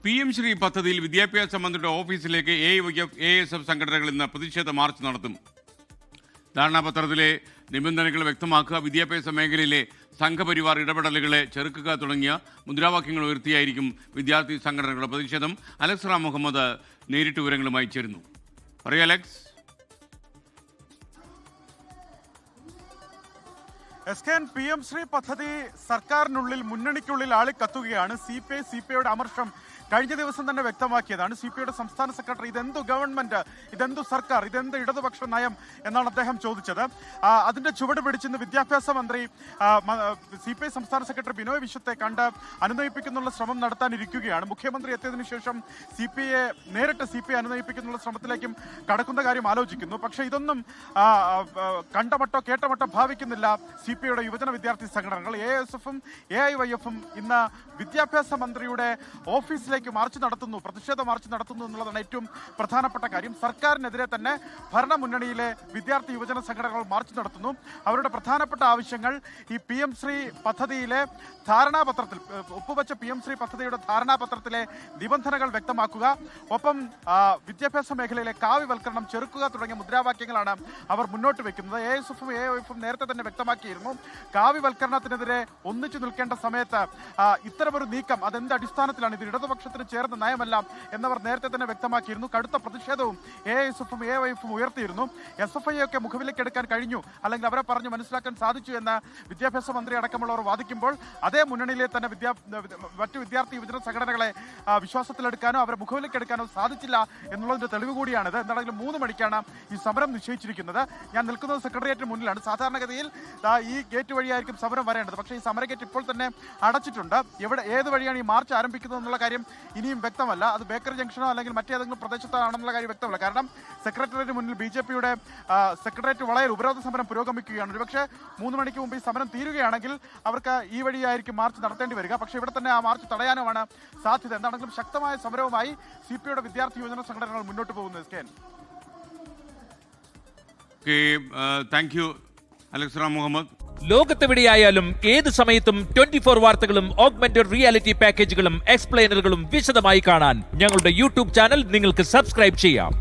PM Shri പദ്ധതിയിൽ വിദ്യാഭ്യാസ മന്ത്രിയുടെ ഓഫീസിലേക്ക് ASF സംഘടനകൾ ഇന്ന് പ്രതിഷേധ മാർച്ച് നടത്തും. ധാരണാപത്രത്തിലെ നിബന്ധനകൾ വ്യക്തമാക്കുക, വിദ്യാഭ്യാസ മേഖലയിലെ സംഘപരിവാർ ഇടപെടലുകളെ ചെറുക്കുക തുടങ്ങിയ മുദ്രാവാക്യങ്ങൾ ഉയർത്തിയായിരിക്കും വിദ്യാർത്ഥി സംഘടനകളുടെ പ്രതിഷേധം. അലക്സ് റാം മുഹമ്മദ് നേരിട്ട് വിവരങ്ങളുമായി ചേരുന്നു. പറയൂ അലക്സ്. PM ശ്രീ പദ്ധതി സർക്കാരിനുള്ളിൽ മുന്നണിക്കുള്ളിൽ ആളിക്കത്തുകയാണ്. CPIയുടെ അമർഷം കഴിഞ്ഞ ദിവസം തന്നെ വ്യക്തമാക്കിയതാണ്. CPIയുടെ സംസ്ഥാന സെക്രട്ടറി ഇതെന്തു ഗവൺമെന്റ്, ഇതെന്തു സർക്കാർ, ഇതെന്ത് ഇടതുപക്ഷ നയം എന്നാണ് അദ്ദേഹം ചോദിച്ചത്. അതിന്റെ ചുവട് പിടിച്ചിന്ന് വിദ്യാഭ്യാസ മന്ത്രി CPI സംസ്ഥാന സെക്രട്ടറി ബിനോയ് വിശ്വത്തെ കണ്ട് അനുനയിപ്പിക്കുന്നുള്ള ശ്രമം നടത്താനിരിക്കുകയാണ്. മുഖ്യമന്ത്രി എത്തിയതിനു ശേഷം നേരിട്ട് CPI അനുനയിപ്പിക്കുന്നുള്ള ശ്രമത്തിലേക്കും കടക്കുന്ന കാര്യം ആലോചിക്കുന്നു. പക്ഷേ ഇതൊന്നും കണ്ടമട്ടോ കേട്ടമട്ടോ ഭാവിക്കുന്നില്ല CPIയുടെ യുവജന വിദ്യാർത്ഥി സംഘടനകൾ. ASFും AIYFും ഇന്ന് വിദ്യാഭ്യാസ മന്ത്രിയുടെ ഓഫീസിലേക്ക് മാർച്ച് നടത്തുന്നു, പ്രതിഷേധ മാർച്ച് നടത്തുന്നു എന്നുള്ളതാണ് ഏറ്റവും പ്രധാനപ്പെട്ട കാര്യം. സർക്കാരിനെതിരെ തന്നെ ഭരണമുന്നണിയിലെ വിദ്യാർത്ഥി യുവജന സംഘടനകൾ മാർച്ച് നടത്തുന്നു. അവരുടെ പ്രധാനപ്പെട്ട ആവശ്യങ്ങൾ ഈ PM ശ്രീ പദ്ധതിയിലെ ധാരണാപത്രത്തിൽ ഒപ്പുവെച്ച PM ശ്രീ പദ്ധതിയുടെ ധാരണാപത്രത്തിലെ നിബന്ധനകൾ വ്യക്തമാക്കുക, ഒപ്പം വിദ്യാഭ്യാസ മേഖലയിലെ കാവ്യവൽക്കരണം ചെറുക്കുക തുടങ്ങിയ മുദ്രാവാക്യങ്ങളാണ് അവർ മുന്നോട്ട് വെക്കുന്നത്. ASFും AIYFും നേരത്തെ തന്നെ വ്യക്തമാക്കിയിരുന്നു, കാവ്യവൽക്കരണത്തിനെതിരെ ഒന്നിച്ചു നിൽക്കേണ്ട സമയത്ത് ഇത്തരമൊരു നീക്കം അതെന്ത് അടിസ്ഥാനത്തിലാണ്, ഇത് ഇടതുപക്ഷത്തിന് ചേർന്ന നയമല്ല എന്നവർ നേരത്തെ തന്നെ വ്യക്തമാക്കിയിരുന്നു. കടുത്ത പ്രതിഷേധവും ASFും AIYFും ഉയർത്തിയിരുന്നു. SFI ഒക്കെ മുഖവിലേക്ക് എടുക്കാൻ കഴിഞ്ഞു, അല്ലെങ്കിൽ അവരെ പറഞ്ഞു മനസ്സിലാക്കാൻ സാധിച്ചു എന്ന് വിദ്യാഭ്യാസ മന്ത്രി അടക്കമുള്ളവർ വാദിക്കുമ്പോൾ അതേ മുന്നണിയിലെ തന്നെ മറ്റു വിദ്യാർത്ഥി യുവജന സംഘടനകളെ വിശ്വാസത്തിലെടുക്കാനോ അവരെ മുഖവിലേക്ക് എടുക്കാനോ സാധിച്ചില്ല എന്നുള്ളതിന്റെ തെളിവ് കൂടിയാണിത്. എന്താണെങ്കിലും 3 മണിക്കാണ് ഈ സമരം നിശ്ചയിച്ചിരിക്കുന്നത്. ഞാൻ നിൽക്കുന്നത് സെക്രട്ടേറിയറ്റിന് മുന്നിലാണ്. സാധാരണഗതിയിൽ ഈ ഗേറ്റ് വഴിയായിരിക്കും സമരം വരേണ്ടത്, പക്ഷേ ഈ സമര ഗേറ്റ് ഇപ്പോൾ തന്നെ അടച്ചിട്ടുണ്ട്. ഏത് വഴിയാണ് ഈ മാർച്ച് ആരംഭിക്കുന്നത് എന്നുള്ള കാര്യം ഇനിയും വ്യക്തമല്ല. അത് ബേക്കറി ജംഗ്ഷനോ അല്ലെങ്കിൽ മറ്റേതെങ്കിലും പ്രദേശത്താണെന്നുള്ള കാര്യം വ്യക്തമല്ല. കാരണം സെക്രട്ടേറിയറ്റിന് മുന്നിൽ BJPയുടെ സെക്രട്ടേറിയറ്റ് വളയൽ ഉപരോധ സമരം പുരോഗമിക്കുകയാണ്. ഒരുപക്ഷെ 3 മണിക്ക് മുമ്പ് ഈ സമരം തീരുകയാണെങ്കിൽ അവർക്ക് ഈ വഴിയായിരിക്കും മാർച്ച് നടത്തേണ്ടി വരിക. പക്ഷേ ഇവിടെ തന്നെ ആ മാർച്ച് തടയാനുമാണ് സാധ്യത. എന്താണെങ്കിലും ശക്തമായ സമരവുമായി CPIയുടെ വിദ്യാർത്ഥി യുവജന സംഘടനകൾ മുന്നോട്ട് പോകുന്നത്. Thank you Alex Ram Muhammad. ലോകത്തെവിടെയായാലും ഏത് സമയത്തും 24 വാർത്തകളും ഓഗ്മെന്റഡ് റിയാലിറ്റി പാക്കേജുകളും എക്സ്പ്ലെയിനറുകളും വിശദമായി കാണാൻ ഞങ്ങളുടെ YouTube ചാനൽ നിങ്ങൾക്ക് സബ്സ്ക്രൈബ് ചെയ്യാം.